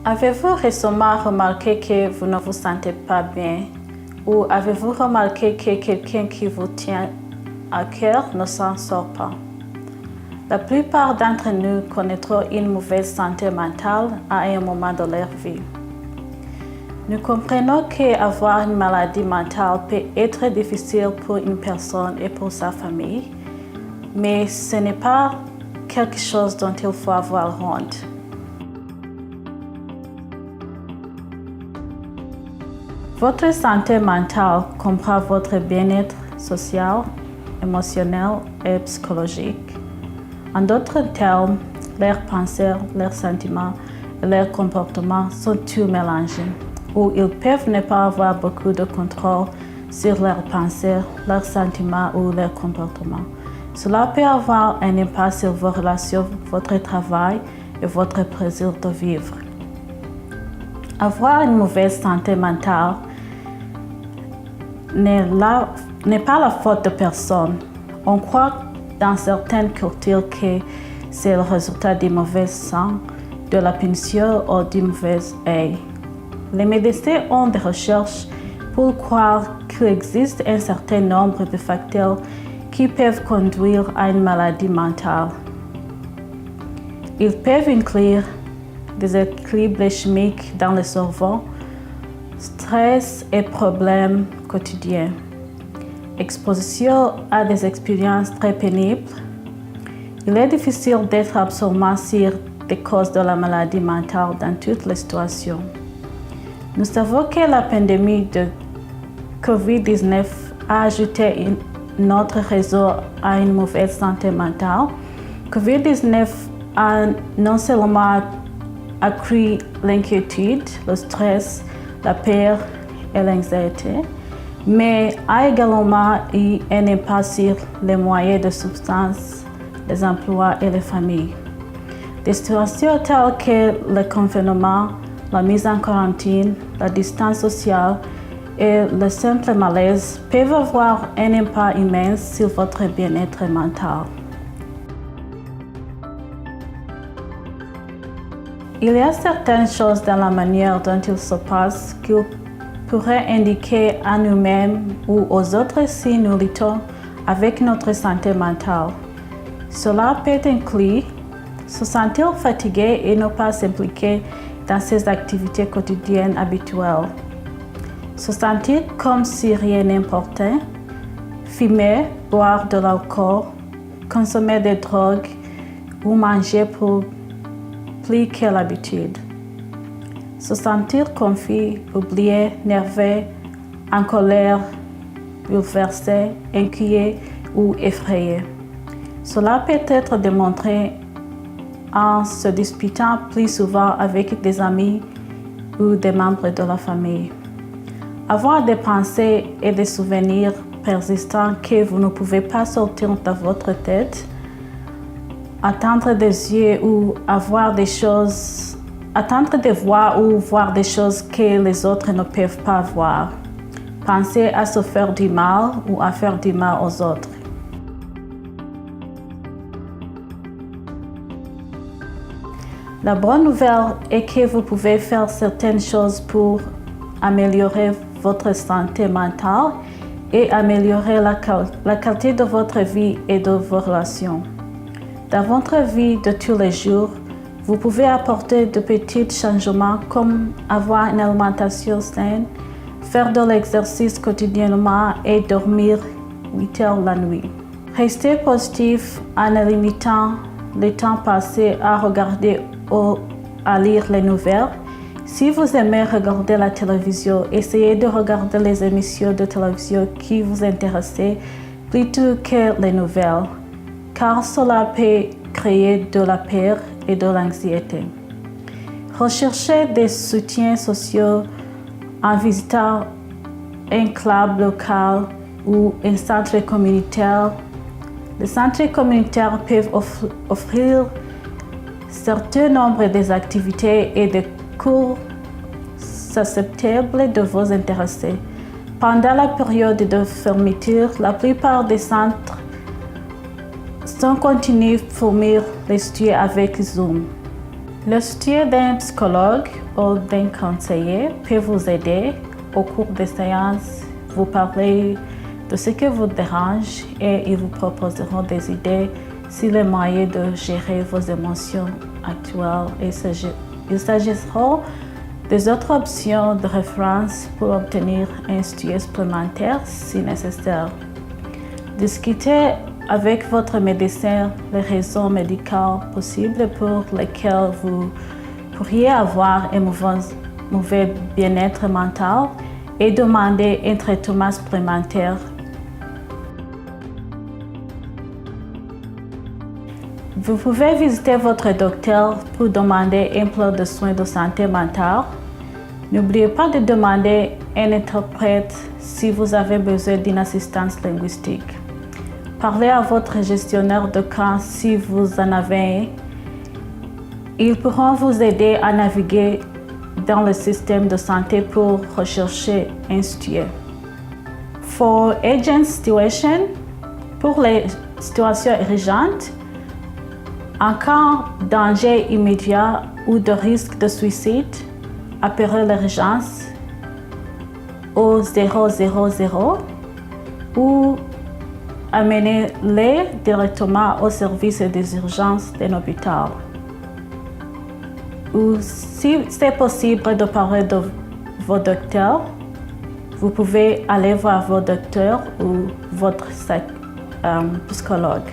Avez-vous récemment remarqué que vous ne vous sentez pas bien? Ou avez-vous remarqué que quelqu'un qui vous tient à cœur ne s'en sort pas? La plupart d'entre nous connaîtront une mauvaise santé mentale à un moment de leur vie. Nous comprenons qu'avoir une maladie mentale peut être difficile pour une personne et pour sa famille, mais ce n'est pas quelque chose dont il faut avoir honte. Votre santé mentale comprend votre bien-être social, émotionnel et psychologique. En d'autres termes, leurs pensées, leurs sentiments et leurs comportements sont tous mélangés, où ils peuvent ne pas avoir beaucoup de contrôle sur leurs pensées, leurs sentiments ou leurs comportements. Cela peut avoir un impact sur vos relations, votre travail et votre plaisir de vivre. Avoir une mauvaise santé mentale n'est pas la faute de personne. On croit dans certaines cultures que c'est le résultat du mauvais sang, de la punition ou du mauvais œil. Les médecins ont des recherches pour croire qu'il existe un certain nombre de facteurs qui peuvent conduire à une maladie mentale. Ils peuvent inclure des équilibres chimiques dans le cerveau, stress et problèmes quotidiens, exposition à des expériences très pénibles. Il est difficile d'être absolument sûr des causes de la maladie mentale dans toutes les situations. Nous savons que la pandémie de COVID-19 a ajouté notre réseau à une mauvaise santé mentale. COVID-19 a non seulement accru l'inquiétude, le stress, la peur et l'anxiété, mais a également eu un impact sur les moyens de subsistance, les emplois et les familles. Des situations telles que le confinement, la mise en quarantaine, la distance sociale et le simple malaise peuvent avoir un impact immense sur votre bien-être mental. Il y a certaines choses dans la manière dont il se passe qui pourraient indiquer à nous-mêmes ou aux autres si nous luttons avec notre santé mentale. Cela peut inclure se sentir fatigué et ne pas s'impliquer dans ses activités quotidiennes habituelles, se sentir comme si rien n'importait, fumer, boire de l'alcool, consommer des drogues ou manger pour plus que l'habitude. Se sentir confus, oublié, nerveux, en colère, bouleversé, inquiet ou effrayé. Cela peut être démontré en se disputant plus souvent avec des amis ou des membres de la famille. Avoir des pensées et des souvenirs persistants que vous ne pouvez pas sortir de votre tête, attendre des yeux ou attendre de voir ou voir des choses que les autres ne peuvent pas voir. Penser à se faire du mal ou à faire du mal aux autres. La bonne nouvelle est que vous pouvez faire certaines choses pour améliorer votre santé mentale et améliorer la qualité de votre vie et de vos relations. Dans votre vie de tous les jours, vous pouvez apporter de petits changements comme avoir une alimentation saine, faire de l'exercice quotidiennement et dormir 8 heures la nuit. Restez positif en limitant le temps passé à regarder ou à lire les nouvelles. Si vous aimez regarder la télévision, essayez de regarder les émissions de télévision qui vous intéressent plutôt que les nouvelles, car cela peut créer de la peur et de l'anxiété. Recherchez des soutiens sociaux en visitant un club local ou un centre communautaire. Les centres communautaires peuvent offrir certain nombre d'activités et de cours susceptibles de vous intéresser. Pendant la période de fermeture, la plupart des centres sont continués à fournir les étudiants avec Zoom. Le soutien d'un psychologue ou d'un conseiller peut vous aider au cours des séances, vous parler de ce qui vous dérange et ils vous proposeront des idées sur les moyens de gérer vos émotions actuelles. Il s'agira des autres options de référence pour obtenir un soutien supplémentaire si nécessaire. Discutez avec votre médecin les raisons médicales possibles pour lesquelles vous pourriez avoir un mauvais bien-être mental et demandez un traitement supplémentaire. Vous pouvez visiter votre docteur pour demander un plan de soins de santé mentale. N'oubliez pas de demander un interprète si vous avez besoin d'une assistance linguistique. Parlez à votre gestionnaire de camp si vous en avez un. Ils pourront vous aider à naviguer dans le système de santé pour rechercher un soutien. For urgent situation, pour les situations urgentes, en cas de danger immédiat ou de risque de suicide, appelez l'urgence au 000 ou amenez-les directement au service des urgences d'un hôpital. Ou si c'est possible de parler de vos docteurs, vous pouvez aller voir vos docteurs ou votre psychologue.